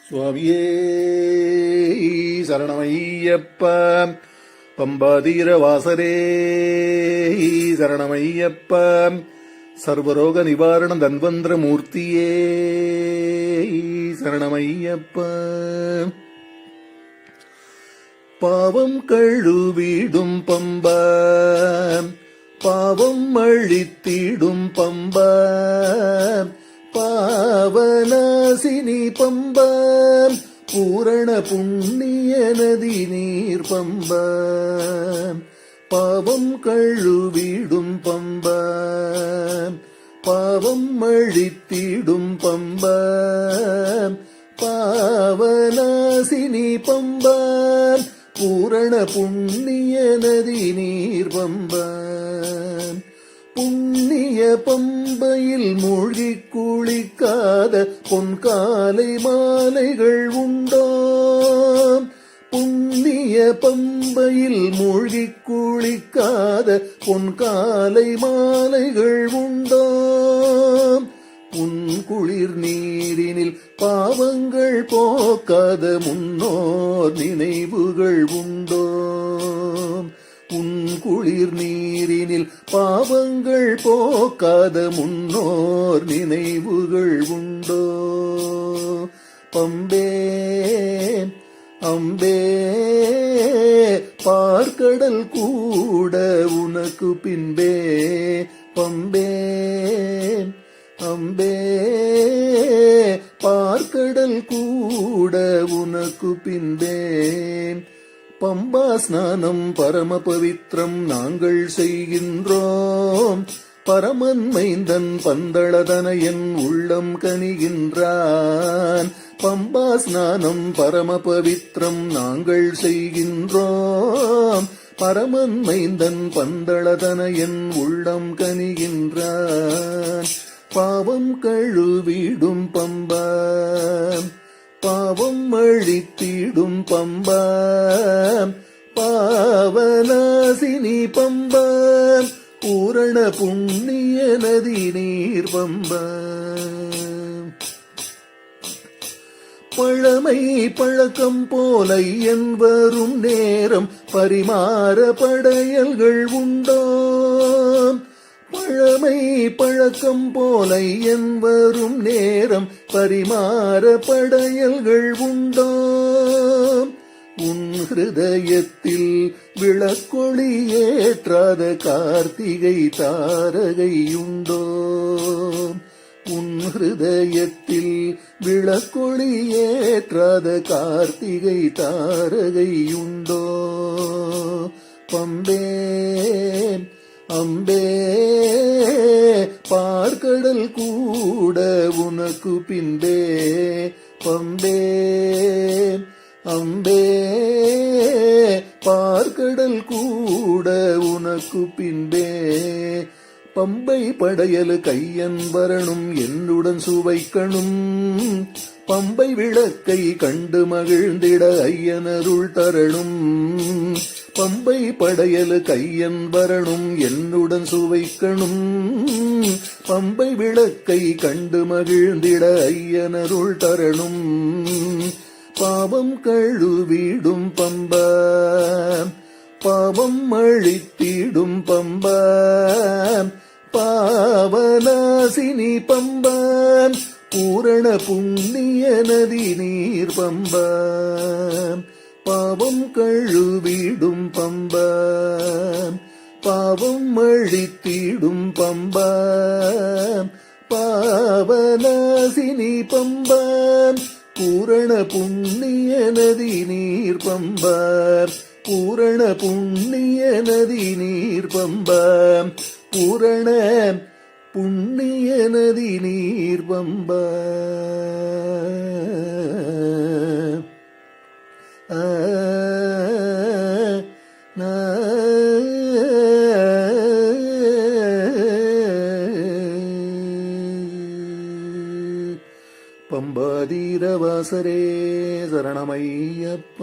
சுவாமியே சரணமையப்ப. பம்பாதீர வாசரே சரணமையப்ப. சர்வரோக நிவாரண தன்வந்திர மூர்த்தியே சரணமையப்ப. பாவம் கழுவிடும் பம்ப, பாவம் அழித்திடும் பம்ப, பாவநாசினி பம்ப, பூரண புண்ணிய நதி நீர் பம்ப. பாவம் கழுவிடும் பம்ப, பாவம் அழித்திடும் பம்ப, பாவநாசினி பம்ப, பூரண புண்ணிய நதி நீர் பம்ப. புண்ணிய பம்பையில் மூழ்கி குளிக்காத பொன்காலை மாலைகள் உண்டோ? புண்ணிய பம்பையில் மூழ்கி குளிக்காத பொன்காலை மாலைகள் உண்டோ? உன் குளிர் நீரினில் பாவங்கள் போக்காத முன்னோர் நினைவுகள் உண்டோ? உன் குளிர் நீரினில் பாவங்கள் போக்காத முன்னோர் நினைவுகள் உண்டோ? பம்பே அம்பே பார்க்கடல் கூட உனக்கு பின்பே. பம்பே அம்பே பார்க்கடல் கூட உனக்கு பின்பே. பம்பா ஸ்நானம் பரம பவித்ரம் நாங்கள் செய்கின்றோம். பரமன் மைந்தன் பந்தளதனையன் உள்ளம் கனிகின்றான். பம்பா ஸ்நானம் பரம பவித்ரம் நாங்கள் செய்கின்றோம். பரமன் மைந்தன் பந்தளதனையன் உள்ளம் கனிகின்றான். பாவம் கழுவிடும் பம்பா, பாவம் அழித்திடும் பம்பா, பாவநாசினி பம்பா, பூரண புண்ணிய நதி நீர் பம்பா. பழமை பழக்கம் போல என் வரும் நேரம் பரிமாற படையல்கள் உண்டோ? பழமை பழக்கம் போல என் வரும் நேரம் பரிமாற படையல்கள் உண்டோ? உன் ஹிருதயத்தில் விளக்கொளி ஏற்றாத கார்த்திகை தாரகை உண்டோ? உன் ஹிருதயத்தில் விளக்கொளி ஏற்றாத கார்த்திகை தாரகை உண்டோ? பம்பே அம்பே பார்க்கடல் கூட உனக்கு பின்பே. பம்பே அம்பே பார்க்கடல் கூட உனக்கு பின்பே. பம்பை படையலு கையன் வரணும் என்னுடன் சுவைக்கணும். பம்பை விளக்கை கண்டு மகிழ்ந்திட ஐயனருள் தரணும். பம்பை படையலு கையன் வரணும் என்னுடன் சுவைக்கணும். பம்பை விளக்கை கண்டு மகிழ்ந்திட ஐயனருள் தரணும். பாவம் கழுவிடும் பம்பா, பாவம் அழித்திடும் பம்பா, பாவநாசினி பம்பா, பூரண புண்ணிய நதி நீர் பம்பா. பாவம் கழுவிடும் பம்பா, பாவம் அழித்திடும் பம்பா, பாவநாசினி பம்பா, பூரண புண்ணிய நதி நீர் பம்பா. பூரண புண்ணிய நதி நீர் பம்பா, பூரண புண்ணிய நதி நீர் பம்பா. பம்பாதீர வாசரே சரணமையப்ப.